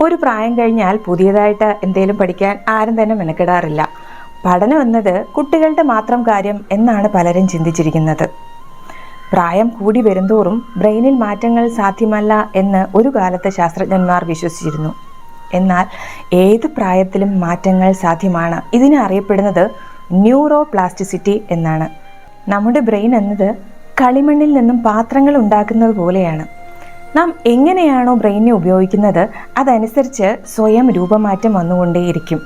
ഒരു പ്രായം കഴിഞ്ഞാൽ പുതിയതായിട്ട് എന്തെങ്കിലും പഠിക്കാൻ ആരും തന്നെ മെനക്കെടാറില്ല. പഠനം എന്നത് കുട്ടികളുടെ മാത്രം കാര്യം എന്നാണ് പലരും ചിന്തിച്ചിരിക്കുന്നത്. പ്രായം കൂടി വരുന്തോറും ബ്രെയിനിൽ മാറ്റങ്ങൾ സാധ്യമല്ല എന്ന് ഒരു കാലത്ത് ശാസ്ത്രജ്ഞന്മാർ വിശ്വസിച്ചിരുന്നു. എന്നാൽ ഏത് പ്രായത്തിലും മാറ്റങ്ങൾ സാധ്യമാണ്. ഇതിനെ അറിയപ്പെടുന്നത് ന്യൂറോ പ്ലാസ്റ്റിസിറ്റി എന്നാണ്. നമ്മുടെ ബ്രെയിൻ എന്നത് കളിമണ്ണിൽ നിന്നും പാത്രങ്ങൾ ഉണ്ടാക്കുന്നത് പോലെയാണ്. നാം എങ്ങനെയാണോ ബ്രെയിനെ ഉപയോഗിക്കുന്നത് അതനുസരിച്ച് സ്വയം രൂപമാറ്റം വന്നുകൊണ്ടേയിരിക്കും.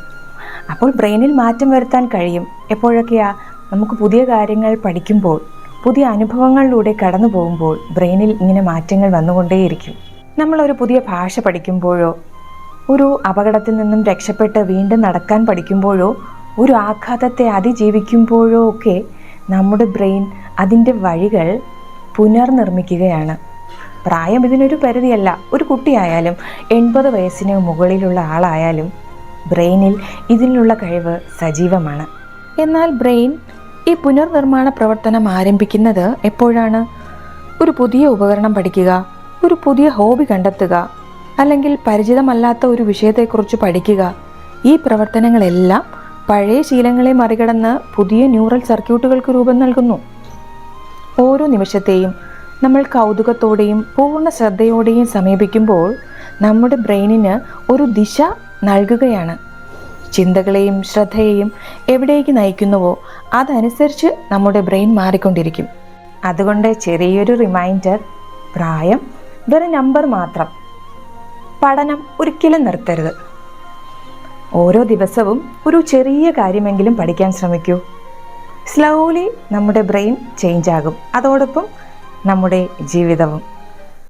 അപ്പോൾ ബ്രെയിനിൽ മാറ്റം വരുത്താൻ കഴിയും. എപ്പോഴൊക്കെയാ? നമുക്ക് പുതിയ കാര്യങ്ങൾ പഠിക്കുമ്പോൾ, പുതിയ അനുഭവങ്ങളിലൂടെ കടന്നു പോകുമ്പോൾ ബ്രെയിനിൽ ഇങ്ങനെ മാറ്റങ്ങൾ വന്നുകൊണ്ടേയിരിക്കും. നമ്മളൊരു പുതിയ ഭാഷ പഠിക്കുമ്പോഴോ, ഒരു അപകടത്തിൽ നിന്നും രക്ഷപ്പെട്ട് വീണ്ടും നടക്കാൻ പഠിക്കുമ്പോഴോ, ഒരു ആഘാതത്തെ അതിജീവിക്കുമ്പോഴോ ഒക്കെ നമ്മുടെ ബ്രെയിൻ അതിൻ്റെ വഴികൾ പുനർനിർമ്മിക്കുകയാണ്. പ്രായം ഇതിനൊരു പരിധിയല്ല. ഒരു കുട്ടിയായാലും 80 വയസ്സിന് മുകളിലുള്ള ആളായാലും ബ്രെയിനിൽ ഇതിനുള്ള കഴിവ് സജീവമാണ്. എന്നാൽ ബ്രെയിൻ ഈ പുനർനിർമ്മാണ പ്രവർത്തനം ആരംഭിക്കുന്നത് എപ്പോഴാണ്? ഒരു പുതിയ ഉപകരണം പഠിക്കുക, ഒരു പുതിയ ഹോബി കണ്ടെത്തുക, അല്ലെങ്കിൽ പരിചിതമല്ലാത്ത ഒരു വിഷയത്തെക്കുറിച്ച് പഠിക്കുക. ഈ പ്രവർത്തനങ്ങളെല്ലാം പഴയ ശീലങ്ങളെ മറികടന്ന് പുതിയ ന്യൂറൽ സർക്യൂട്ടുകൾക്ക് രൂപം നൽകുന്നു. ഓരോ നിമിഷത്തെയും നമ്മൾ കൗതുകത്തോടെയും പൂർണ്ണ ശ്രദ്ധയോടെയും സമീപിക്കുമ്പോൾ നമ്മുടെ ബ്രെയിനിന് ഒരു ദിശ നൽകുകയാണ്. ചിന്തകളെയും ശ്രദ്ധയെയും എവിടേക്ക് നയിക്കുന്നുവോ അതനുസരിച്ച് നമ്മുടെ ബ്രെയിൻ മാറിക്കൊണ്ടിരിക്കും. അതുകൊണ്ട് ചെറിയൊരു റിമൈൻഡർ: പ്രായം വെറും നമ്പർ മാത്രം. പഠനം ഒരിക്കലും നിർത്തരുത്. ഓരോ ദിവസവും ഒരു ചെറിയ കാര്യമെങ്കിലും പഠിക്കാൻ ശ്രമിക്കൂ. സ്ലോലി നമ്മുടെ ബ്രെയിൻ ചേഞ്ച് ആകും. അതോടൊപ്പം നമ്മുടെ ജീവിതവും.